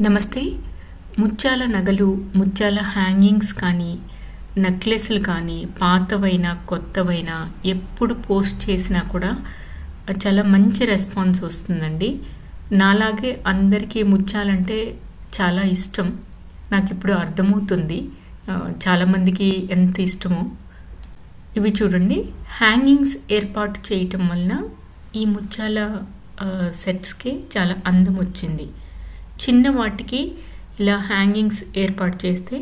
నమస్తే. ముత్యాల నగలు, ముత్యాల హ్యాంగింగ్స్ కానీ, నెక్లెస్‌లు కానీ, పాతవైనా, కొత్తవైనా ఎప్పుడు పోస్ట్ చేసినా కూడా చాలా మంచి రెస్పాన్స్ వస్తుందండి. నాలాగే అందరికీ ముత్యాలంటే చాలా ఇష్టం. నాకిప్పుడు అర్థమవుతుంది చాలామందికి ఎంత ఇష్టమో. ఇవి చూడండి, హ్యాంగింగ్స్ ఏర్పాటు చేయటం వలన ఈ ముత్యాల సెట్స్‌కి చాలా అందం వచ్చింది. చిన్న వాటికి ఇలా హ్యాంగింగ్స్ ఏర్పాటు చేస్తే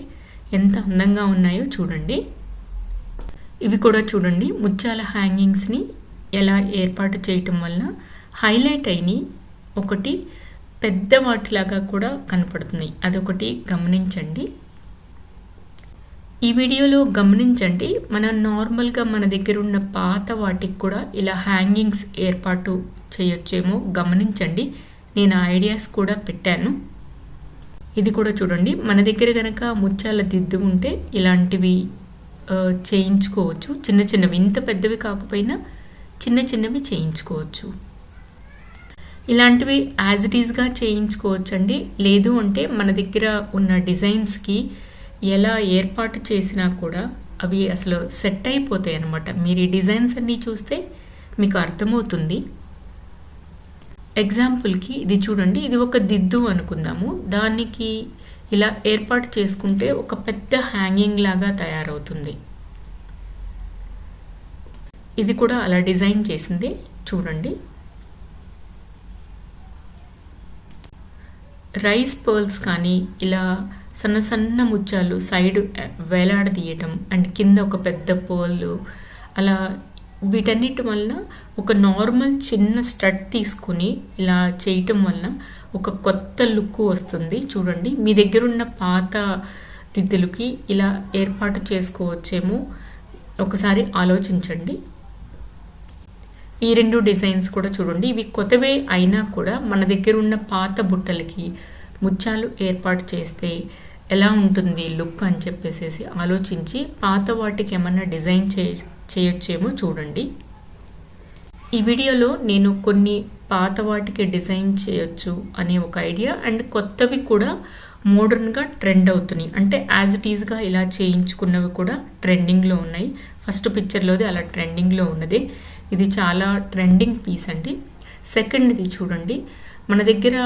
ఎంత అందంగా ఉన్నాయో చూడండి. ఇవి కూడా చూడండి, ముత్యాల హ్యాంగింగ్స్ని ఎలా ఏర్పాటు చేయటం వలన హైలైట్ అయినాయి. ఒకటి పెద్ద వాటిలాగా కూడా కనపడుతున్నాయి, అదొకటి గమనించండి. ఈ వీడియోలో గమనించండి, మనం నార్మల్గా మన దగ్గర ఉన్న పాత వాటికి కూడా ఇలా హ్యాంగింగ్స్ ఏర్పాటు చేయొచ్చేమో గమనించండి. నేను ఐడియాస్ కూడా పెట్టాను. ఇది కూడా చూడండి, మన దగ్గర కనుక ముత్యాల దిద్దు ఉంటే ఇలాంటివి చేయించుకోవచ్చు. చిన్న చిన్నవి, ఇంత పెద్దవి కాకపోయినా చిన్న చిన్నవి చేయించుకోవచ్చు. ఇలాంటివి యాజ్ ఇట్ ఈస్గా చేయించుకోవచ్చు అండి. లేదు అంటే మన దగ్గర ఉన్న డిజైన్స్కి ఎలా ఏర్పాటు చేసినా కూడా అవి అసలు సెట్ అయిపోతాయి అన్నమాట. మీరు ఈ డిజైన్స్ అన్నీ చూస్తే మీకు అర్థమవుతుంది. ఎగ్జాంపుల్కి ఇది చూడండి, ఇది ఒక దిద్దు అనుకుందాము. దానికి ఇలా ఏర్పాటు చేసుకుంటే ఒక పెద్ద హ్యాంగింగ్ లాగా తయారవుతుంది. ఇది కూడా అలా డిజైన్ చేసింది చూడండి. రైస్ పర్ల్స్ కానీ ఇలా సన్న సన్న ముత్యాలు సైడ్ వేలాడదీయటం అండ్ కింద ఒక పెద్ద పర్ల్, అలా వీటన్నిటి వలన ఒక నార్మల్ చిన్న స్టడ్ తీసుకుని ఇలా చేయటం వలన ఒక కొత్త లుక్ వస్తుంది. చూడండి, మీ దగ్గర ఉన్న పాత దిద్దులకి ఇలా ఏర్పాటు చేసుకోవచ్చేమో ఒకసారి ఆలోచించండి. ఈ రెండు డిజైన్స్ కూడా చూడండి, ఇవి కొత్తవే అయినా కూడా మన దగ్గర ఉన్న పాత బుట్టలకి ముత్యాలు ఏర్పాటు చేస్తే ఎలా ఉంటుంది లుక్ అని చెప్పేసి ఆలోచించి పాత వాటికి ఏమన్నా డిజైన్ చేయొచ్చేమో చూడండి. ఈ వీడియోలో నేను కొన్ని పాత వాటికి డిజైన్ చేయొచ్చు అనే ఒక ఐడియా అండ్ కొత్తవి కూడా మోడర్న్గా ట్రెండ్ అవుతున్నాయి. అంటే యాజ్ ఇట్ ఈజ్గా ఇలా చేయించుకున్నవి కూడా ట్రెండింగ్లో ఉన్నాయి. ఫస్ట్ పిక్చర్లోది అలా ట్రెండింగ్లో ఉన్నది. ఇది చాలా ట్రెండింగ్ పీస్ అండి. సెకండ్ది చూడండి, మన దగ్గర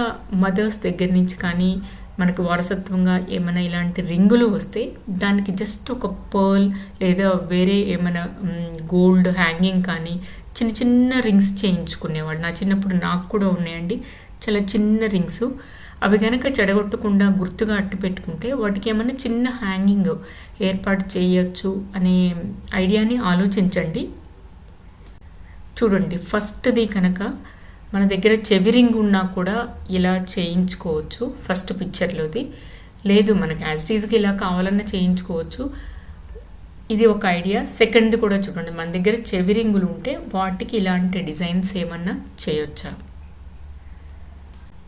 మదర్స్ దగ్గర నుంచి కానీ మనకు వారసత్వంగా ఏమైనా ఇలాంటి రింగులు వస్తే దానికి జస్ట్ ఒక పర్ల్ లేదా వేరే ఏమైనా గోల్డ్ హ్యాంగింగ్ కానీ చిన్న చిన్న రింగ్స్ చేయించుకునేవాళ్ళు. నా చిన్నప్పుడు నాకు కూడా ఉన్నాయండి చాలా చిన్న రింగ్స్. అవి కనుక చెడగొట్టకుండా గుర్తుగా అట్టు పెట్టుకుంటే వాటికి ఏమైనా చిన్న హ్యాంగింగ్ ఏర్పాటు చేయొచ్చు అనే ఐడియాని ఆలోచించండి. చూడండి, ఫస్ట్ది కనుక మన దగ్గర చెవి రింగ్ ఉన్నా కూడా ఇలా చేయించుకోవచ్చు. ఫస్ట్ పిక్చర్లోది లేదు, మనకి యాజ్ ఇట్ ఈజ్గా ఇలా కావాలన్నా చేయించుకోవచ్చు. ఇది ఒక ఐడియా. సెకండ్ది కూడా చూడండి, మన దగ్గర చెవి రింగులు ఉంటే వాటికి ఇలాంటి డిజైన్స్ ఏమన్నా చేయొచ్చా.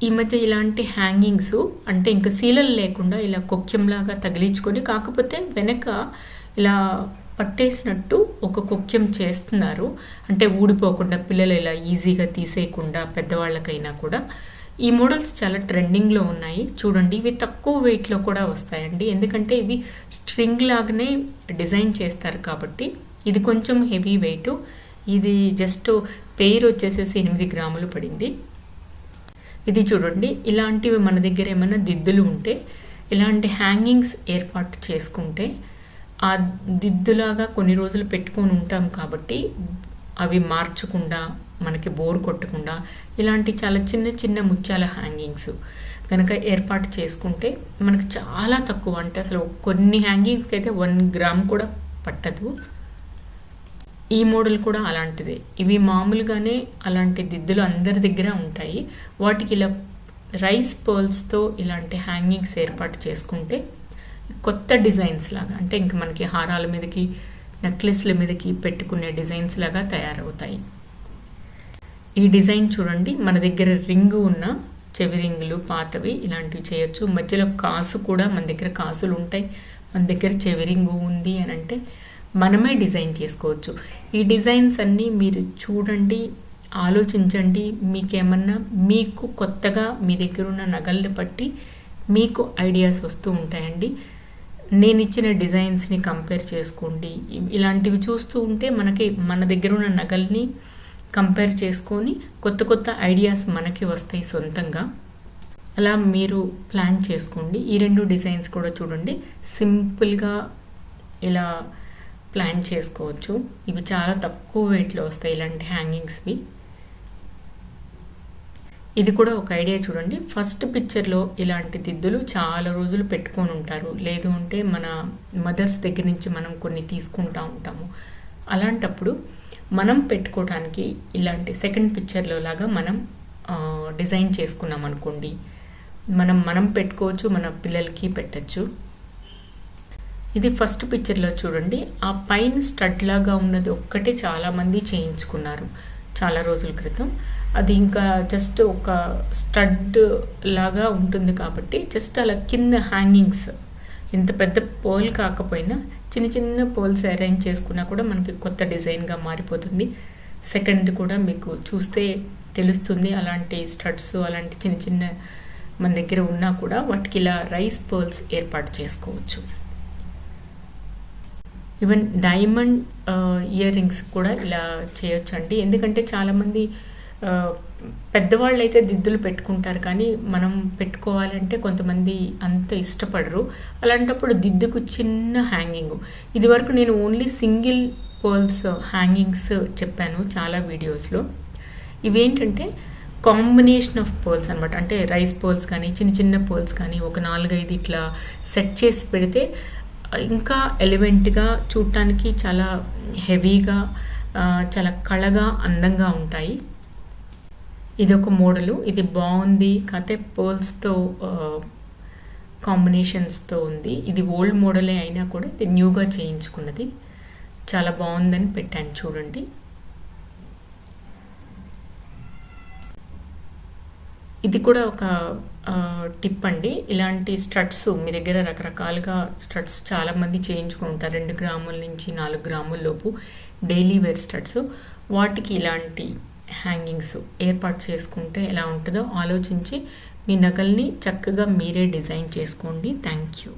ఈ మధ్య ఇలాంటి హ్యాంగింగ్స్ అంటే ఇంకా సీలలు లేకుండా ఇలా కొక్కెంలాగా తగిలించుకొని, కాకపోతే వెనక ఇలా పట్టేసినట్టు ఒక కొక్కెం చేస్తున్నారు. అంటే ఊడిపోకుండా పిల్లలు ఇలా ఈజీగా తీసేయకుండా పెద్దవాళ్ళకైనా కూడా. ఈ మోడల్స్ చాలా ట్రెండింగ్లో ఉన్నాయి. చూడండి, ఇవి తక్కువ వెయిట్లో కూడా వస్తాయండి. ఎందుకంటే ఇవి స్ట్రింగ్ లాగానే డిజైన్ చేస్తారు కాబట్టి. ఇది కొంచెం హెవీ వెయిట్. ఇది జస్ట్ పెయిర్ వచ్చేసేసి 8 గ్రాములు పడింది. ఇది చూడండి, ఇలాంటివి మన దగ్గర ఏమైనా దిద్దులు ఉంటే ఇలాంటి హ్యాంగింగ్స్ ఏర్పాటు చేసుకుంటే ఆ దిద్దులాగా కొన్ని రోజులు పెట్టుకొని ఉంటాం కాబట్టి అవి మార్చకుండా మనకి బోర్ కొట్టకుండా ఇలాంటి చాలా చిన్న చిన్న ముత్యాల హ్యాంగింగ్స్ కనుక ఏర్పాటు చేసుకుంటే మనకు చాలా తక్కువ, అంటే అసలు కొన్ని హ్యాంగింగ్స్కి అయితే 1 గ్రామ్ కూడా పట్టదు. ఈ మోడల్ కూడా అలాంటిదే. ఇవి మామూలుగానే అలాంటి దిద్దులు అందరి దగ్గర ఉంటాయి. వాటికి ఇలా రైస్ పర్ల్స్తో ఇలాంటి హ్యాంగింగ్స్ ఏర్పాటు చేసుకుంటే కొత్త డిజైన్స్ లాగా, అంటే ఇంక మనకి హారాల మీదకి నెక్లెస్ల మీదకి పెట్టుకునే డిజైన్స్ లాగా తయారవుతాయి. ఈ డిజైన్ చూడండి, మన దగ్గర రింగు ఉన్న చెవి రింగులు పాతవి ఇలాంటివి చేయొచ్చు. మధ్యలో కాసు కూడా, మన దగ్గర కాసులు ఉంటాయి, మన దగ్గర చెవి రింగు ఉంది అని అంటే మనమే డిజైన్ చేసుకోవచ్చు. ఈ డిజైన్స్ అన్నీ మీరు చూడండి, ఆలోచించండి. మీకేమన్నా మీకు కొత్తగా మీ దగ్గర ఉన్న నగల్ని బట్టి మీకు ఐడియాస్ వస్తూ ఉంటాయండి. నేను ఇచ్చిన డిజైన్స్ని కంపేర్ చేసుకోండి. ఇలాంటివి చూస్తూ ఉంటే మనకి మన దగ్గర ఉన్న నగల్ని కంపేర్ చేసుకొని కొత్త కొత్త ఐడియాస్ మనకి వస్తాయి సొంతంగా. అలా మీరు ప్లాన్ చేసుకోండి. ఈ 2 డిజైన్స్ కూడా చూడండి, సింపుల్గా ఇలా ప్లాన్ చేసుకోవచ్చు. ఇవి చాలా తక్కువ వెయిట్లో వస్తాయి ఇలాంటి హ్యాంగింగ్స్వి. ఇది కూడా ఒక ఐడియా చూడండి. ఫస్ట్ పిక్చర్లో ఇలాంటి దిద్దులు చాలా రోజులు పెట్టుకొని ఉంటారు, లేదు అంటే మన మదర్స్ దగ్గర నుంచి మనం కొన్ని తీసుకుంటూ ఉంటాము. అలాంటప్పుడు మనం పెట్టుకోవడానికి ఇలాంటి సెకండ్ పిక్చర్లో లాగా మనం డిజైన్ చేసుకున్నాం అనుకోండి, మనం పెట్టుకోవచ్చు, మన పిల్లలకి పెట్టచ్చు. ఇది ఫస్ట్ పిక్చర్లో చూడండి, ఆ పైన స్టడ్ లాగా ఉన్నది ఒక్కటే చాలామంది చేయించుకున్నారు చాలా రోజుల క్రితం. అది ఇంకా జస్ట్ ఒక స్టడ్ లాగా ఉంటుంది కాబట్టి జస్ట్ అలా కింద హ్యాంగింగ్స్, ఇంత పెద్ద పోల్ కాకపోయినా చిన్న చిన్న పోల్స్ అరేంజ్ చేసుకున్నా కూడా మనకి కొత్త డిజైన్గా మారిపోతుంది. సెకండ్ది కూడా మీకు చూస్తే తెలుస్తుంది. అలాంటి స్టడ్స్ అలాంటి చిన్న చిన్న మన దగ్గర ఉన్నా కూడా వాటికి ఇలా రైస్ పర్ల్స్ ఏర్పాటు చేసుకోవచ్చు. ఈవెన్ డైమండ్ ఇయర్ రింగ్స్ కూడా ఇలా చేయొచ్చండి. ఎందుకంటే చాలామంది పెద్దవాళ్ళు అయితే దిద్దులు పెట్టుకుంటారు, కానీ మనం పెట్టుకోవాలంటే కొంతమంది అంత ఇష్టపడరు. అలాంటప్పుడు దిద్దుకు చిన్న హ్యాంగింగ్, ఇది వరకు నేను ఓన్లీ సింగిల్ పర్ల్స్ హ్యాంగింగ్స్ చెప్పాను చాలా వీడియోస్లో. ఇవేంటంటే కాంబినేషన్ ఆఫ్ పర్ల్స్ అనమాట. అంటే రైస్ పర్ల్స్ కానీ చిన్న చిన్న పర్ల్స్ కానీ ఒక 4-5 ఇట్లా సెట్ చేసి పెడితే ఇంకా ఎలివెంట్గా, చూడటానికి చాలా హెవీగా, చాలా కళగా, అందంగా ఉంటాయి. ఇది ఒక మోడలు, ఇది బాగుంది, కాకపోతే పర్ల్స్తో కాంబినేషన్స్తో ఉంది. ఇది ఓల్డ్ మోడలే అయినా కూడా ఇది న్యూగా చేయించుకున్నది, చాలా బాగుందని పెట్టాను చూడండి. ఇది కూడా ఒక టిప్ అండి. ఇలాంటి స్టడ్స్ మీ దగ్గర రకరకాలుగా స్టడ్స్ చాలామంది చేయించుకుంటారు, 2 గ్రాముల నుంచి 4 గ్రాముల లోపు డైలీ వేర్ స్టడ్స్. వాటికి ఇలాంటి హ్యాంగింగ్స్ ఏర్పాటు చేసుకుంటే ఎలా ఉంటుందో ఆలోచించి మీ నగల్ని చక్కగా మీరే డిజైన్ చేసుకోండి. Thank you.